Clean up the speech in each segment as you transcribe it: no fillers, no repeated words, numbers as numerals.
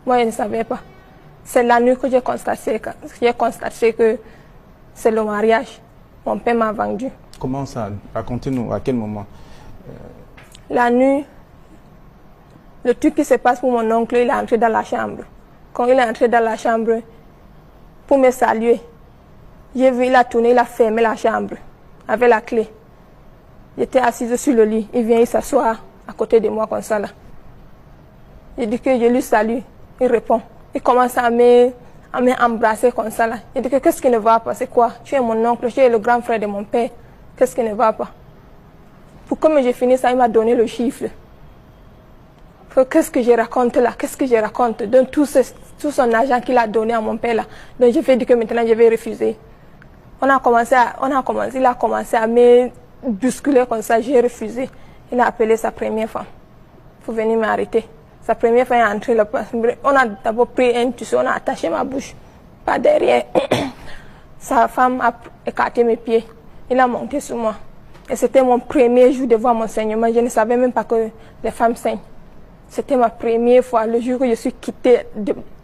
Moi, je ne savais pas. C'est la nuit que j'ai constaté que c'est le mariage. Mon père m'a vendu. Comment ça? Racontez-nous, à quel moment? La nuit, le truc qui se passe pour mon oncle, il est entré dans la chambre. Quand il est entré dans la chambre, pour me saluer, j'ai vu, il a tourné, il a fermé la chambre avec la clé. J'étais assise sur le lit. Il vient, il s'assoit à côté de moi comme ça là. Je dis que je lui salue. Il répond. Il commence à m'embrasser comme ça là. Je dis que qu'est-ce qui ne va pas? C'est quoi? Tu es mon oncle, tu es le grand frère de mon père. Qu'est-ce qui ne va pas? Pour comme j'ai fini ça, il m'a donné le chiffre. Qu'est-ce que je raconte là? Qu'est-ce que je raconte? Donc tout son argent qu'il a donné à mon père là. Donc je fais dire que maintenant je vais refuser. Il a commencé à me bousculer comme ça, j'ai refusé. Il a appelé sa première femme pour venir m'arrêter. Sa première femme est entrée là. On a d'abord pris un tissu, on a attaché ma bouche par derrière. Sa femme a écarté mes pieds. Il a monté sur moi. Et c'était mon premier jour de voir mon saignement. Je ne savais même pas que les femmes saignent. C'était ma première fois, le jour que je suis quittée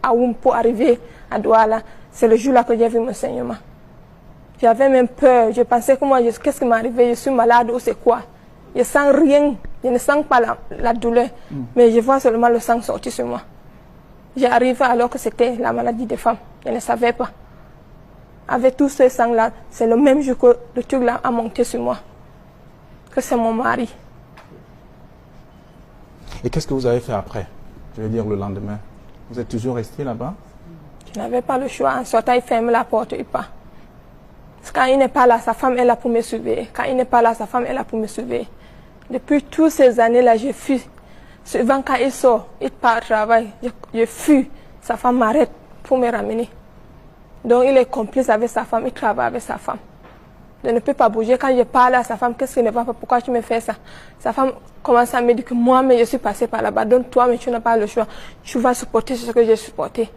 à Oum pour arriver à Douala. C'est le jour-là que j'ai vu mon saignement. J'avais même peur. Je pensais que moi, qu'est-ce qui m'est arrivé? Je suis malade ou c'est quoi? Je ne sens rien. Je ne sens pas la douleur. Mais je vois seulement le sang sortir sur moi. J'ai arrivé alors que c'était la maladie des femmes. Je ne savais pas. Avec tout ce sang-là, c'est le même jour que le truc-là a monté sur moi. Que c'est mon mari. Et qu'est-ce que vous avez fait après? Je veux dire le lendemain. Vous êtes toujours resté là-bas? Je n'avais pas le choix. En sortant, il ferme la porte, il part. Quand il n'est pas là, sa femme est là pour me surveiller. Quand il n'est pas là, sa femme est là pour me surveiller. Depuis toutes ces années-là, je fuis. Souvent, quand il sort, il part au travail, je fuis. Sa femme m'arrête pour me ramener. Donc, il est complice avec sa femme, il travaille avec sa femme. Je ne peux pas bouger. Quand je parle à sa femme, qu'est-ce qui ne va pas? Pourquoi tu me fais ça? Sa femme commence à me dire que moi, mais je suis passée par là-bas. Donc, toi, mais tu n'as pas le choix. Tu vas supporter ce que j'ai supporté.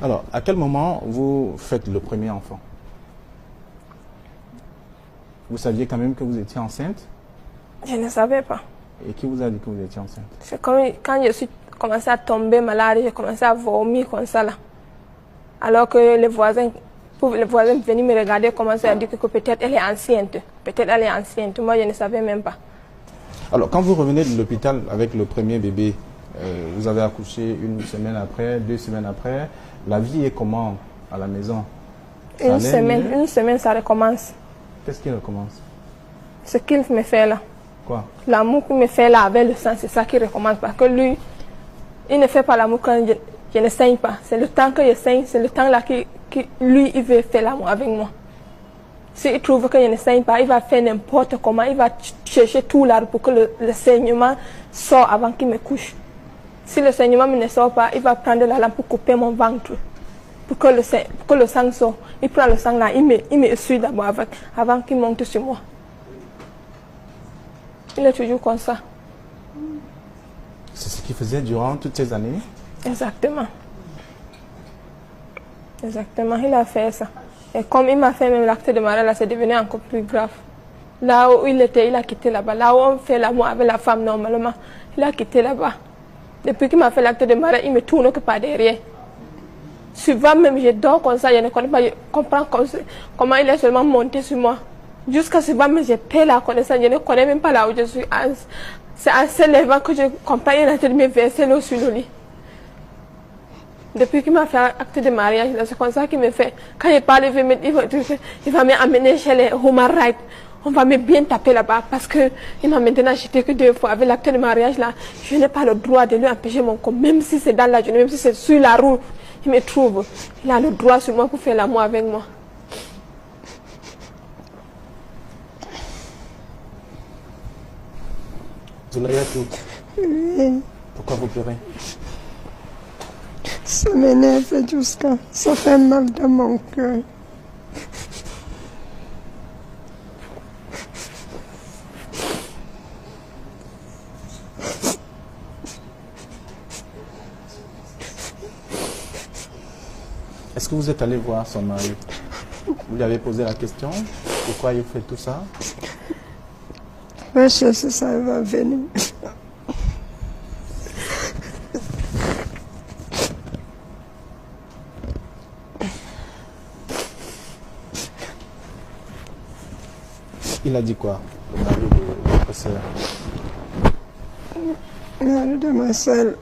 Alors, à quel moment vous faites le premier enfant? Vous saviez quand même que vous étiez enceinte? Je ne savais pas. Et qui vous a dit que vous étiez enceinte? C'est comme quand je suis commencé à tomber malade, j'ai commencé à vomir comme ça là. Alors que les voisins venaient me regarder, commençaient à dire que peut-être elle est enceinte. Peut-être elle est enceinte. Moi, je ne savais même pas. Alors, quand vous revenez de l'hôpital avec le premier bébé, vous avez accouché une semaine après, 2 semaines après. La vie est comment à la maison? Une semaine, ça recommence. Qu'est-ce qui recommence? Ce qu'il me fait là. Quoi? L'amour qu'il me fait là avec le sang, c'est ça qui recommence. Parce que lui, il ne fait pas l'amour quand je ne saigne pas. C'est le temps que je saigne, c'est le temps là que lui, il veut faire l'amour avec moi. S'il trouve que je ne saigne pas, il va faire n'importe comment. Il va chercher tout là pour que le saignement sorte avant qu'il me couche. Si le saignement ne sort pas, il va prendre la lampe pour couper mon ventre. Pour que le sang sorte. Il prend le sang là, il me essuie d'abord avant qu'il monte sur moi. Il est toujours comme ça. C'est ce qu'il faisait durant toutes ces années? Exactement. Exactement, il a fait ça. Et comme il m'a fait même l'acte de mariage, là, c'est devenu encore plus grave. Là où il était, il a quitté là-bas. Là où on fait l'amour avec la femme normalement, il a quitté là-bas. Depuis qu'il m'a fait l'acte de mariage, il me tourne que par derrière. Souvent même, je dors comme ça, je ne connais pas, je comprends comment il est seulement monté sur moi. Jusqu'à ce moment, j'ai perdu la connaissance, je ne connais même pas là où je suis. C'est en se levant que je comprends, il a de me verser l'eau sur le lit. Depuis qu'il m'a fait acte de mariage, c'est comme ça qu'il me fait. Quand il parle, il va m'amener chez les Human Rights. On va me bien taper là-bas parce qu'il m'a maintenant jeté que 2 fois. Avec l'acte de mariage là, je n'ai pas le droit de lui empêcher mon corps. Même si c'est dans la journée, même si c'est sur la route, il me trouve. Il a le droit sur moi pour faire l'amour avec moi. Zoulayatou. Oui. Pourquoi vous pleurez? Ça m'énerve jusqu'à... Ça fait mal dans mon cœur. Est-ce que vous êtes allé voir son mari? Vous lui avez posé la question? Pourquoi il fait tout ça? Va chercher ça, il va venir. Il a dit quoi, le mari de votre sœur? Le mari de ma sœur,